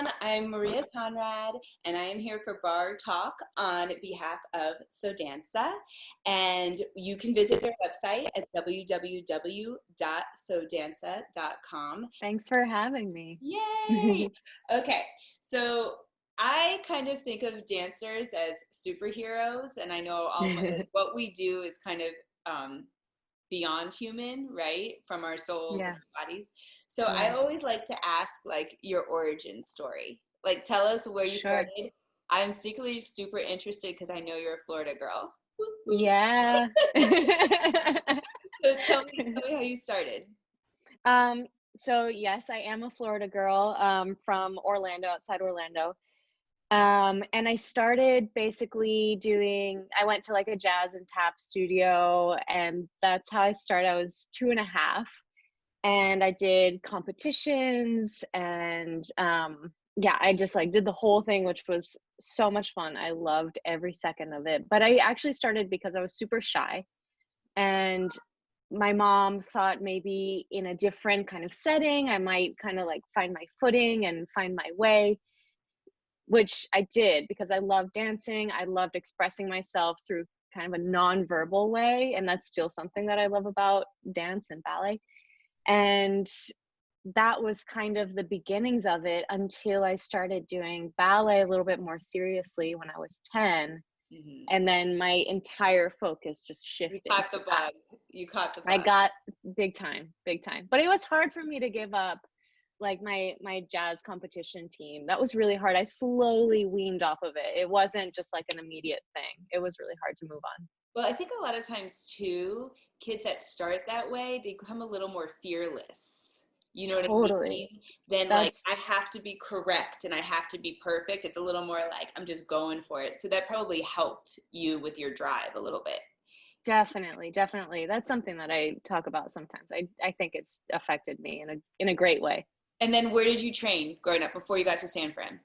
everyone. I'm Maria Konrad, and I am here for Barre Talk on behalf of Só Dança. And you can visit their website at www.sodanza.com. Thanks for having me. Yay! Okay, so I kind of think of dancers as superheroes, and I know what we do is kind of beyond human, right? From our souls and our bodies. So I always like to ask like your origin story. Like tell us where you started. I'm secretly super interested because I know you're a Florida girl. Yeah. So tell me how you started. So yes, I am a Florida girl, from Orlando, outside Orlando. And I started basically I went to like a jazz and tap studio, and that's how I started. I was 2.5, and I did competitions, and I just like did the whole thing, which was so much fun. I loved every second of it. But I actually started because I was super shy, and my mom thought maybe in a different kind of setting, I might kind of like find my footing and find my way, which I did because I loved dancing. I loved expressing myself through kind of a non-verbal way. And that's still something that I love about dance and ballet. And that was kind of the beginnings of it until I started doing ballet a little bit more seriously when I was 10. Mm-hmm. And then my entire focus just shifted. You caught the bug. You caught the bug. I got big time. But it was hard for me to give up like my jazz competition team. That was really hard. I slowly weaned off of it. It wasn't just like an immediate thing. It was really hard to move on. Well, I think a lot of times too, kids that start that way, they become a little more fearless. You know what I mean? Then like, I have to be correct and I have to be perfect. It's a little more like, I'm just going for it. So that probably helped you with your drive a little bit. Definitely. That's something that I talk about sometimes. I think it's affected me in a great way. And then where did you train growing up before you got to San Fran?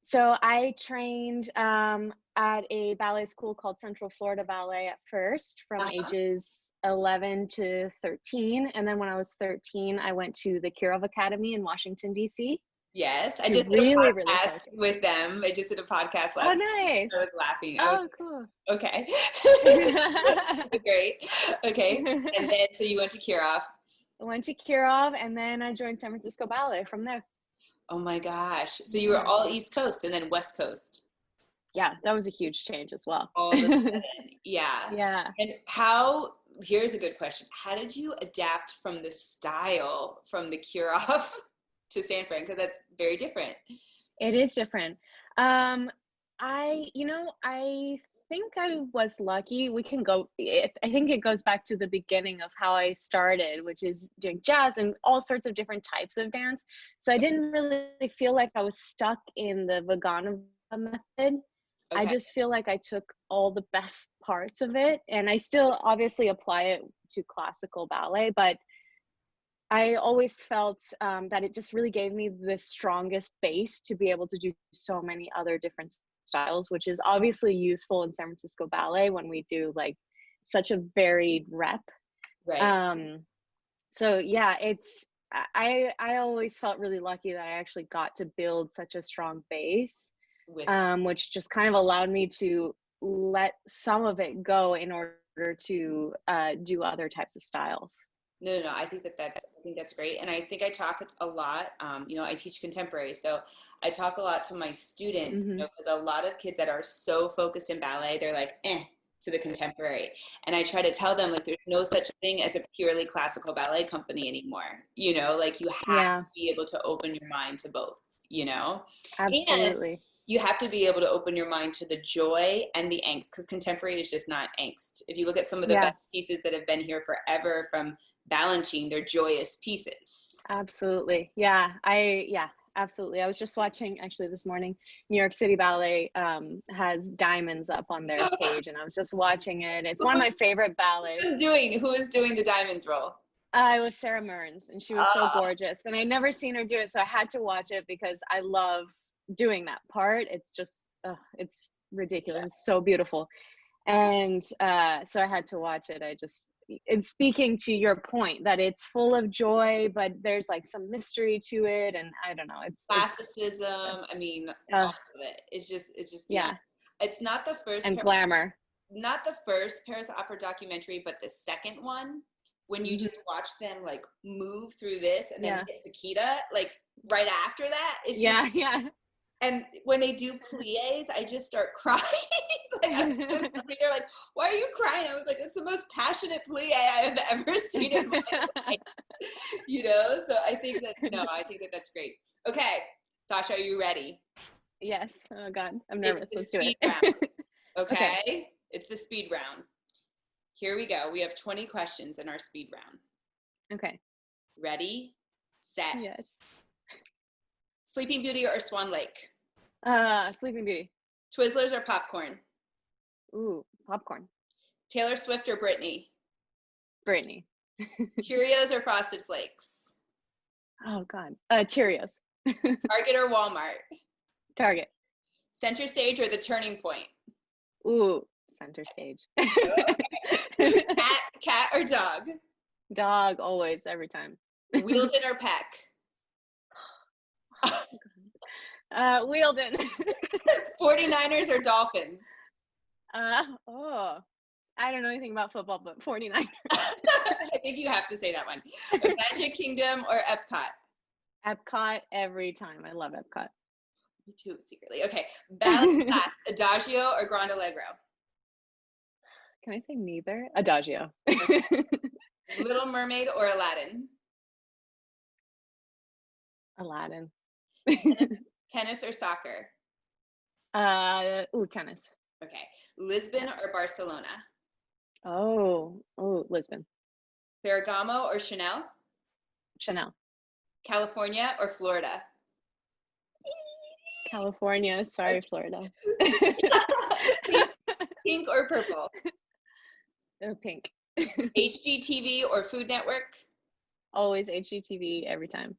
So I trained at a ballet school called Central Florida Ballet at first from ages 11 to 13. And then when I was 13, I went to the Kirov Academy in Washington, D.C. Yes, I just did a podcast with them. I just did a podcast last week. Oh, nice. I was laughing. Cool. Okay. Great. Okay. And then, so you went to Kirov. I went to Kirov, and then I joined San Francisco Ballet from there. Oh my gosh. So you were all East Coast and then West Coast. Yeah, that was a huge change as well. All of a sudden. Yeah. Yeah. And here's a good question. How did you adapt from the style from the Kirov to San Fran? Because that's very different. It is different. I think I was lucky. I think it goes back to the beginning of how I started, which is doing jazz and all sorts of different types of dance. So I didn't really feel like I was stuck in the Vaganova method. Okay. I just feel like I took all the best parts of it, and I still obviously apply it to classical ballet, but I always felt that it just really gave me the strongest base to be able to do so many other different styles, which is obviously useful in San Francisco Ballet when we do like such a varied rep. Right. So yeah, I always felt really lucky that I actually got to build such a strong base, which just kind of allowed me to let some of it go in order to do other types of styles. No, I think that's great. And I think I talk a lot, I teach contemporary. So I talk a lot to my students, because a lot of kids that are so focused in ballet, they're like, to the contemporary. And I try to tell them like, there's no such thing as a purely classical ballet company anymore. Like you have to be able to open your mind to both, Absolutely. And you have to be able to open your mind to the joy and the angst, because contemporary is just not angst. If you look at some of the best pieces that have been here forever from Balanchine, they're joyous pieces. Absolutely. Absolutely. I was just watching actually this morning, New York City Ballet has diamonds up on their page, and I was just watching it. It's one of my favorite ballets. Who is doing the diamonds role? It was Sarah Mearns, and she was so gorgeous, and I'd never seen her do it, so I had to watch it because I love doing that part. It's just it's ridiculous. It's so beautiful. And so I had to watch it. it's speaking to your point that it's full of joy, but there's like some mystery to it, and I don't know, classicism. I mean, all uh, of it. It's just yeah, beyond. It's not the first and glamour. not the first Paris Opera documentary, but the second one, when you Hmm. just watch them like move through this and then Yeah, hit Nikita, like right after that, it's just, yeah, yeah. and when they do plies, I just start crying. Like they're like, "Why are you crying?" I was like, "It's the most passionate plie I have ever seen in my life." You know, so I think that that's great. Okay, Sasha, are you ready? Yes. Oh God, I'm It's nervous. the Let's do speed round. it. Okay. Okay, it's the speed round. Here we go. We have 20 questions in our speed round. Okay. Ready, set. Yes. Sleeping Beauty or Swan Lake? Sleeping Beauty. Twizzlers or popcorn? Ooh, popcorn. Taylor Swift or Britney? Brittany. Cheerios or Frosted Flakes? Oh God. Cheerios. Target or Walmart? Target. Center Stage or The Turning Point? Ooh, center stage. Cat or dog? Dog, always, every time. Wielden or Peck? Wielden. 49ers or Dolphins? Oh, I don't know anything about football, but 49. I think you have to say that one. Magic Kingdom or Epcot? Epcot every time. I love Epcot. Me too, secretly. Okay. Ballet class, Adagio or Grand Allegro? Can I say neither? Adagio. Little Mermaid or Aladdin? Aladdin. Tennis or soccer? Tennis. Okay. Lisbon or Barcelona? Oh, Lisbon. Ferragamo or Chanel? Chanel. California or Florida? California. Sorry, Florida. Pink or purple? Pink. HGTV or Food Network? Always HGTV every time.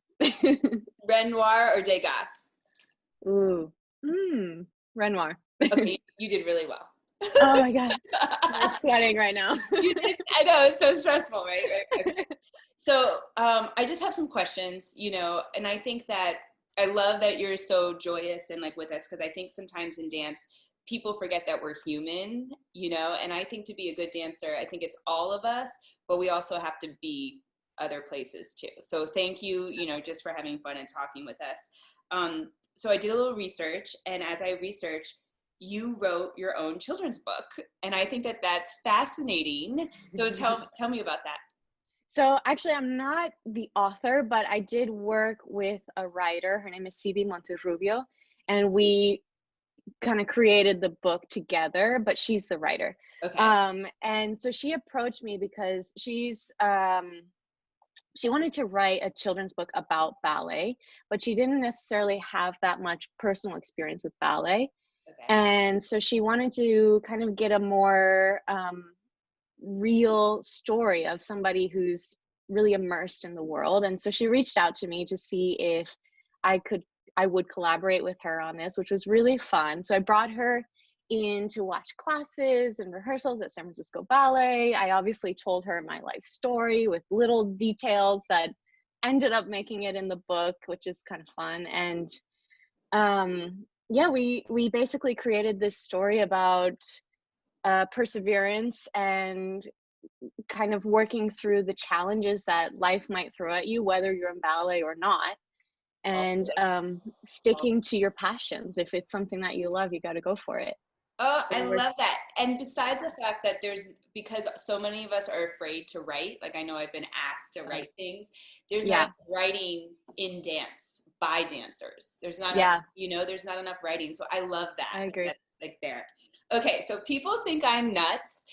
Renoir or Degas? Ooh. Renoir. Okay, you did really well. Oh my God. I'm sweating right now. I know, it's so stressful, right? Okay. So I just have some questions, and I think that I love that you're so joyous and like with us, because I think sometimes in dance, people forget that we're human, and I think to be a good dancer, I think it's all of us, but we also have to be other places too. So thank you, just for having fun and talking with us. So I did a little research, and as I researched, you wrote your own children's book, and I think that that's fascinating. So tell me about that. So actually, I'm not the author, but I did work with a writer. Her name is Cibi Monterrubio, and we kind of created the book together, but she's the writer. Okay. And so she approached me because she wanted to write a children's book about ballet, but she didn't necessarily have that much personal experience with ballet. Okay. And so she wanted to kind of get a more real story of somebody who's really immersed in the world. And so she reached out to me to see if I would collaborate with her on this, which was really fun. So I brought her in to watch classes and rehearsals at San Francisco Ballet. I obviously told her my life story with little details that ended up making it in the book, which is kind of fun. And yeah, we basically created this story about perseverance and kind of working through the challenges that life might throw at you, whether you're in ballet or not, and sticking to your passions. If it's something that you love, you got to go for it. Oh, I love that. And besides the fact that because so many of us are afraid to write, like I know I've been asked to write things, there's not writing in dance by dancers. There's not, there's not enough writing. So I love that. I agree. Like there. Okay, so people think I'm nuts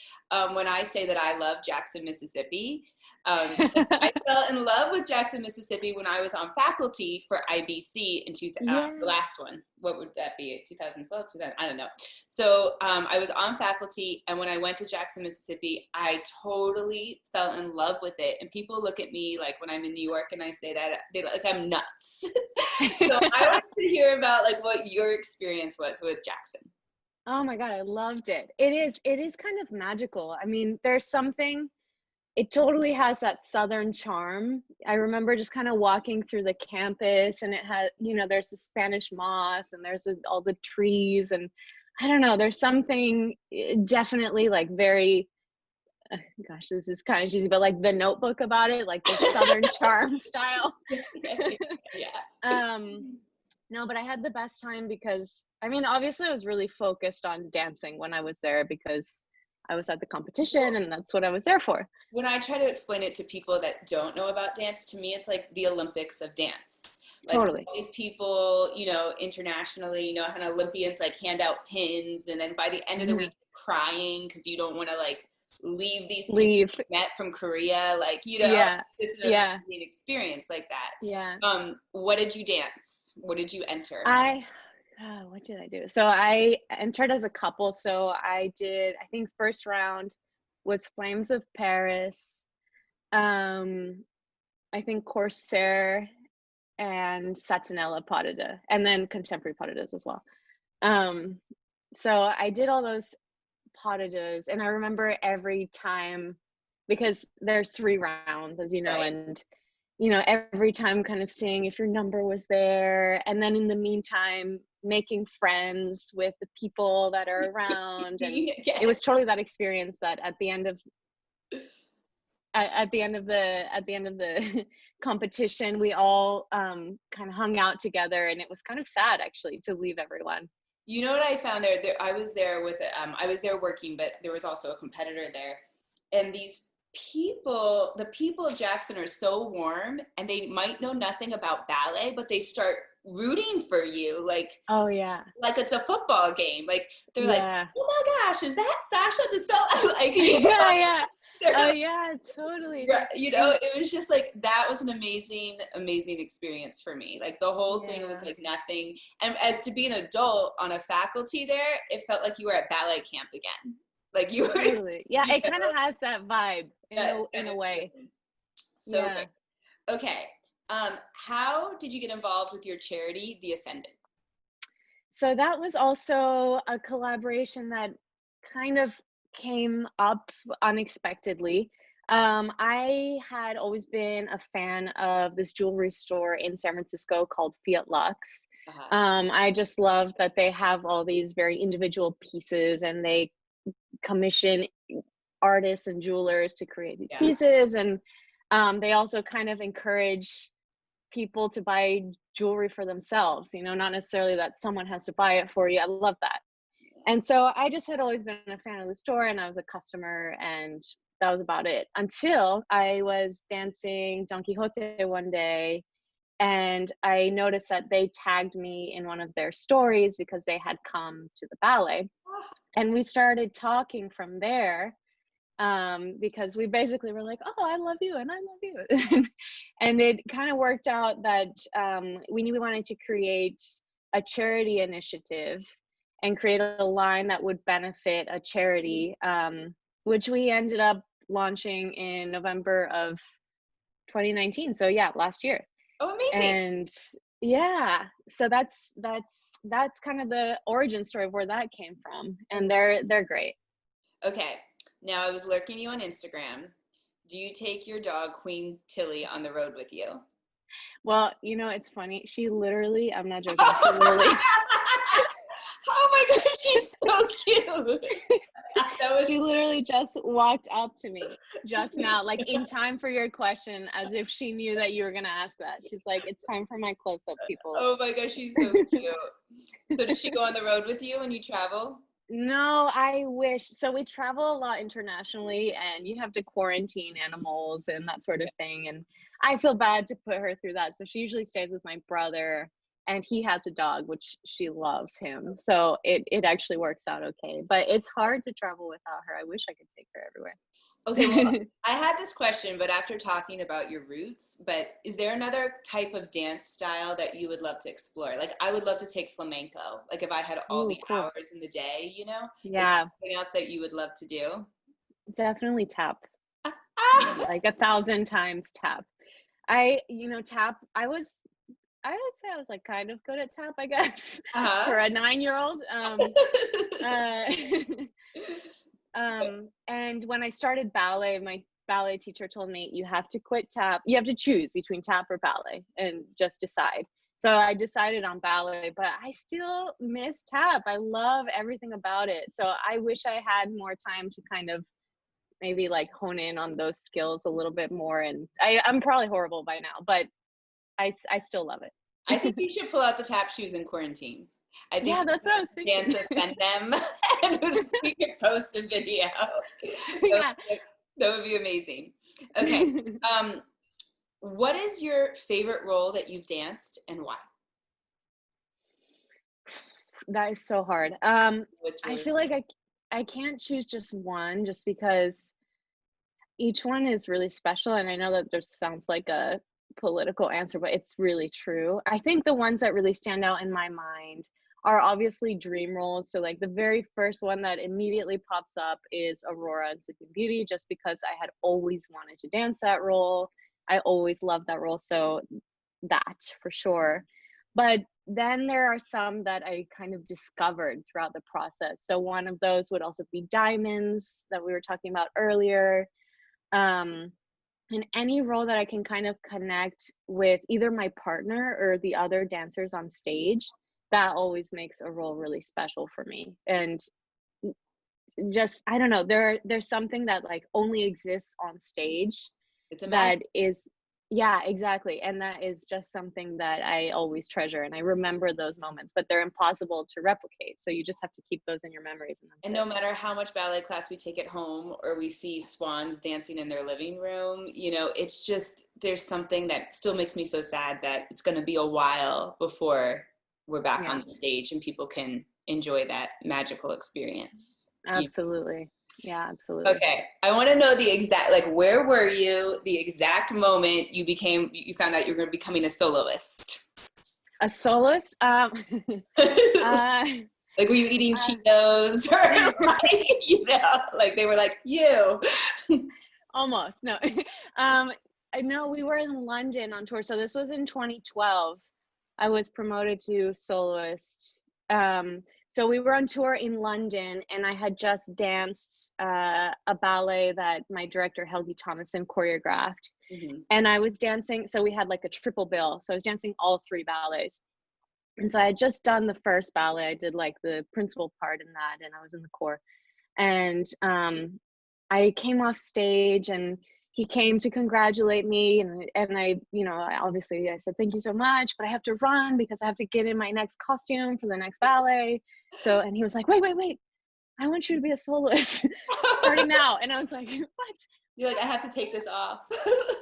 when I say that I love Jackson, Mississippi. I fell in love with Jackson, Mississippi when I was on faculty for IBC in the last one. What would that be? 2012, 2000? I don't know. So I was on faculty, and when I went to Jackson, Mississippi, I totally fell in love with it. And people look at me like when I'm in New York and I say that, they like I'm nuts. So I want to hear about like what your experience was with Jackson. Oh my God, I loved it. It is kind of magical. I mean, there's something it totally has that Southern charm. I remember just kind of walking through the campus, and it had, there's the Spanish moss, and there's all the trees, and I don't know, there's something definitely like very, gosh, this is kind of cheesy, but like The Notebook about it, like the Southern charm style. Yeah. No, but I had the best time because, I mean, obviously I was really focused on dancing when I was there because I was at the competition and that's what I was there for. When I try to explain it to people that don't know about dance, to me, it's like the Olympics of dance. Like Totally. these people, internationally, and Olympians like hand out pins, and then by the end of the week, crying because you don't want to like leave these people you met from Korea, like, this is an amazing experience like that. Yeah. What did you dance? What did you enter? What did I do? So I entered as a couple. So I think first round was Flames of Paris. I think Corsair and Satinella pas de deux, and then contemporary pas de deux as well. So I did all those pas de deux, and I remember every time, because there's 3 rounds, as you know, right. And every time kind of seeing if your number was there, and then in the meantime making friends with the people that are around, and it was totally that experience that at the end of the competition, we all kind of hung out together, and it was kind of sad actually to leave everyone. You know what I found there? I was there with, I was there working, but there was also a competitor there. And these people, the people of Jackson are so warm, and they might know nothing about ballet, but they start rooting for you. Like, oh yeah. Like it's a football game. Like they're like, oh my gosh, is that Sasha De Sola? Like, yeah. Oh yeah, totally. It was just like, that was an amazing experience for me. Like the whole thing was like nothing. And as to be an adult on a faculty there, it felt like you were at ballet camp again. Like you were. Totally. Yeah, it kind of has that vibe in a way. So yeah. Okay. How did you get involved with your charity, The Ascendant? So that was also a collaboration that kind of came up unexpectedly. I had always been a fan of this jewelry store in San Francisco called Fiat Lux. I just love that they have all these very individual pieces, and they commission artists and jewelers to create these pieces. And they also kind of encourage people to buy jewelry for themselves, not necessarily that someone has to buy it for you. I love that. And so I just had always been a fan of the store, and I was a customer, and that was about it until I was dancing Don Quixote one day, and I noticed that they tagged me in one of their stories because they had come to the ballet, and we started talking from there. Because we basically were like, oh, I love you and I love you. And it kind of worked out that we knew we wanted to create a charity initiative and create a line that would benefit a charity, which we ended up launching in November of 2019. So yeah, last year. Oh, amazing. And yeah, so that's kind of the origin story of where that came from. And they're great. Okay. Now, I was lurking you on Instagram. Do you take your dog, Queen Tilly, on the road with you? Well, it's funny. She literally, I'm not joking. She literally. Oh my God, she's so cute. She literally just walked up to me just now, like in time for your question, as if she knew that you were going to ask that. She's like, it's time for my close-up, people. Oh my gosh, she's so cute. So does she go on the road with you when you travel? No, I wish. So we travel a lot internationally, and you have to quarantine animals and that sort of thing. And I feel bad to put her through that. So she usually stays with my brother, and he has a dog, which she loves him. So it actually works out okay. But it's hard to travel without her. I wish I could take her everywhere. Okay, well, I had this question, but after talking about your roots, but is there another type of dance style that you would love to explore? Like, I would love to take flamenco. Like, if I had all the hours in the day, Yeah. Is there something else that you would love to do? Definitely tap. Like 1,000 times tap. Tap, I would say I was like kind of good at tap, I guess, for a 9-year-old. And when I started ballet, my ballet teacher told me, you have to quit tap. You have to choose between tap or ballet and just decide. So I decided on ballet, but I still miss tap. I love everything about it. So I wish I had more time to kind of maybe like hone in on those skills a little bit more. And I'm probably horrible by now, but I still love it. I think you should pull out the tap shoes in quarantine. I think Yeah, that's what I was thinking. Danca send them and we could post a video. Yeah. That would be amazing. Okay. What is your favorite role that you've danced and why? That is so hard. Really I feel like I can't choose just one, just because each one is really special. And I know that this sounds like a political answer, but it's really true. I think the ones that really stand out in my mind are obviously dream roles. So like the very first one that immediately pops up is Aurora in Sleeping Beauty, just because I had always wanted to dance that role. I always loved that role. So that for sure. But then there are some that I kind of discovered throughout the process. So one of those would also be Diamonds that we were talking about earlier. And any role that I can kind of connect with either my partner or the other dancers on stage, that always makes a role really special for me. And just, I don't know, there's something that like only exists on stage. It's a that is, yeah, exactly. And that is just something that I always treasure. And I remember those moments, but they're impossible to replicate. So you just have to keep those in your memories. And no matter how much ballet class we take at home or we see swans dancing in their living room, you know, it's just, there's something that still makes me so sad that it's going to be a while before we're back on the stage and people can enjoy that magical experience. Absolutely. Yeah, absolutely. Okay. I want to know the exact, like, where were you the exact moment you found out you were going to be becoming a soloist? A soloist? Like, were you eating Cheetos or like, you know, like they were like, you? Almost, no. I know we were in London on tour. So this was in 2012. I was promoted to soloist. So we were on tour in London, and I had just danced a ballet that my director, Helgi Thomason, choreographed. Mm-hmm. And I was dancing, so we had like a triple bill. So I was dancing all three ballets. And so I had just done the first ballet. I did like the principal part in that, and I was in the corps. And I came off stage, and he came to congratulate me, and I, you know, obviously I said, thank you so much, but I have to run because I have to get in my next costume for the next ballet. So, and he was like, wait, I want you to be a soloist starting now. And I was like, what? You're like, I have to take this off.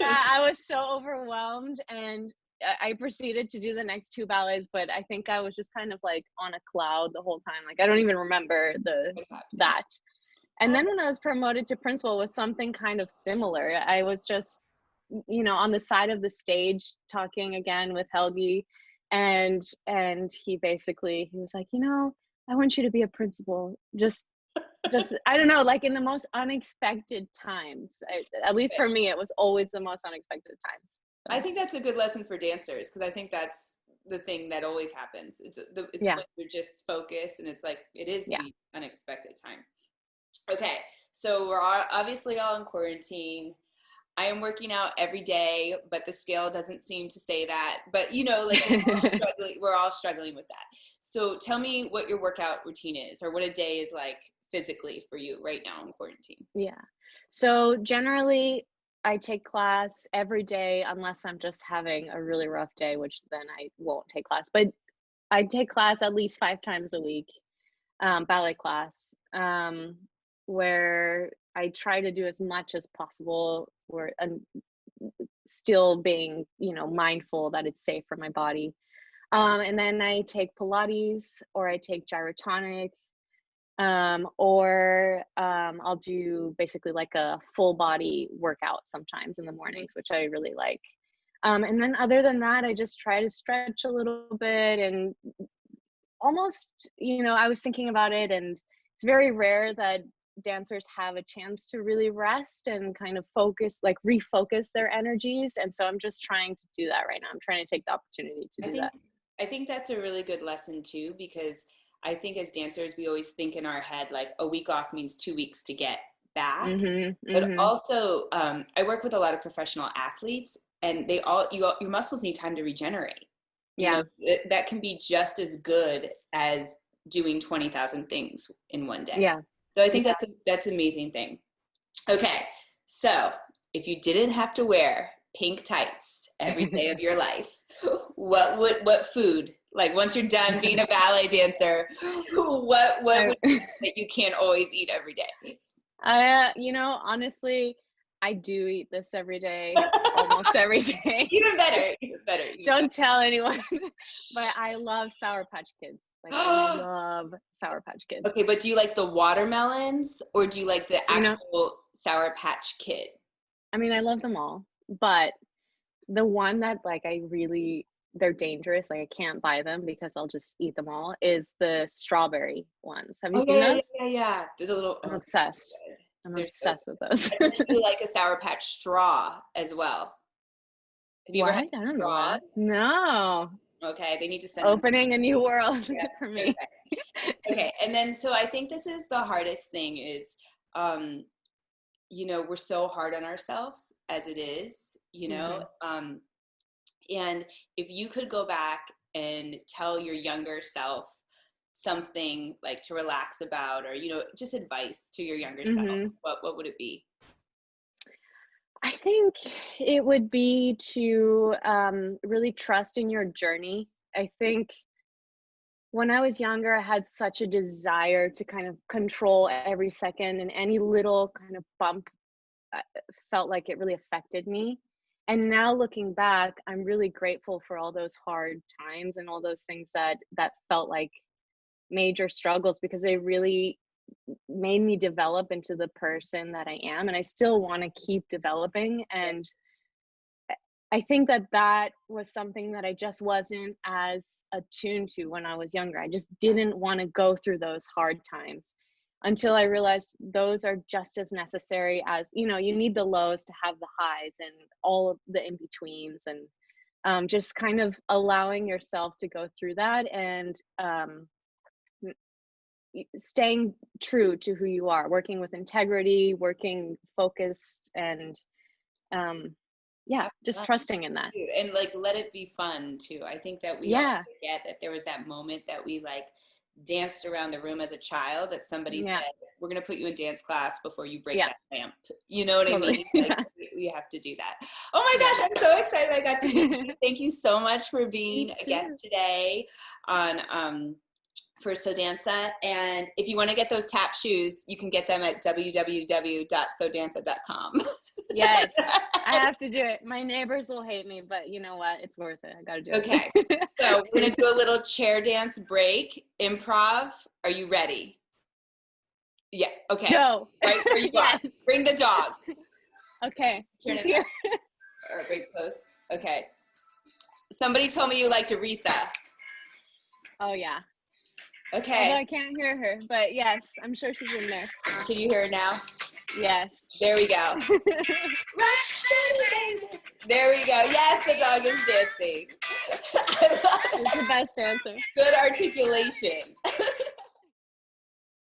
I was so overwhelmed, and I proceeded to do the next two ballets, but I think I was just kind of like on a cloud the whole time. Like, I don't even remember that. And then when I was promoted to principal, was something kind of similar. I was just, you know, on the side of the stage talking again with Helgi, and he was like, you know, I want you to be a principal. Just I don't know, like in the most unexpected times. At least for me, it was always the most unexpected times. So. I think that's a good lesson for dancers, because I think that's the thing that always happens. It's when you're just focused, and it's like it is the unexpected time. Okay, so we're obviously all in quarantine. I am working out every day, but the scale doesn't seem to say that. But, you know, like we're all struggling with that. So tell me what your workout routine is, or what a day is like physically for you right now in quarantine. Yeah. So generally, I take class every day unless I'm just having a really rough day, which then I won't take class. But I take class at least 5 times a week, ballet class, where I try to do as much as possible, still being, you know, mindful that it's safe for my body. And then I take Pilates, or I take gyrotonic, or I'll do basically like a full body workout sometimes in the mornings, which I really like. And then other than that, I just try to stretch a little bit, and almost, you know, I was thinking about it, and it's very rare that dancers have a chance to really rest and kind of refocus their energies. And so I'm just trying to do that right now. I'm trying to take the opportunity to do that. I think that's a really good lesson too, because I think as dancers, we always think in our head, like a week off means 2 weeks to get back, Mm-hmm, but mm-hmm. also I work with a lot of professional athletes, and your muscles need time to regenerate. You know, Yeah. that can be just as good as doing 20,000 things in one day. Yeah. So I think that's an amazing thing. Okay, so if you didn't have to wear pink tights every day of your life, what food, like once you're done being a ballet dancer, what would that you can't always eat every day? Honestly, I do eat this every day, almost every day. Even better, even better. Don't tell anyone. But I love Sour Patch Kids. Like, I love Sour Patch Kids. Okay, but do you like the watermelons or do you like the actual Sour Patch Kid? I mean, I love them all, but the one that like they're dangerous. Like, I can't buy them because I'll just eat them all. Is the strawberry ones. Have you seen those? Yeah. The little. I'm obsessed. I'm obsessed with those. I do like a Sour Patch straw as well. Have you ever had What? I don't know straws? that. No. Okay, they need to send Opening a new world for me. Okay, and then so I think this is the hardest thing is, we're so hard on ourselves as it is, and if you could go back and tell your younger self something like to relax about, or just advice to your younger self, what would it be? I think it would be to really trust in your journey. I think when I was younger, I had such a desire to kind of control every second, and any little kind of bump felt like it really affected me. And now looking back, I'm really grateful for all those hard times and all those things that felt like major struggles, because they really made me develop into the person that I am, and I still want to keep developing. And I think that was something that I just wasn't as attuned to when I was younger. I just didn't want to go through those hard times until I realized those are just as necessary as, you need the lows to have the highs, and all of the in-betweens, and just kind of allowing yourself to go through that, and staying true to who you are, working with integrity, working focused, and just trusting in that. And like, let it be fun too. I think that we all forget that there was that moment that we like danced around the room as a child, that somebody said, we're going to put you in dance class before you break that lamp. You know what I mean? Like, we have to do that. Oh my gosh, I'm so excited I got to meet you. Thank you so much for being a guest today on for Só Dança. And if you want to get those tap shoes, you can get them at www.sodanza.com. Yes, I have to do it. My neighbors will hate me, but you know what? It's worth it. I got to do it. Okay. So we're going to do a little chair dance break. Improv. Are you ready? Yeah. Okay. Go. Right where you are. Bring the dog. Okay. She's here. All right, bring close. Okay. Somebody told me you liked Aretha. Oh, yeah. Okay. Although I can't hear her, but yes, I'm sure she's in there. Can you hear her now? Yes. There we go. There we go. Yes, the dog is dancing. It's the best dancer. Good articulation.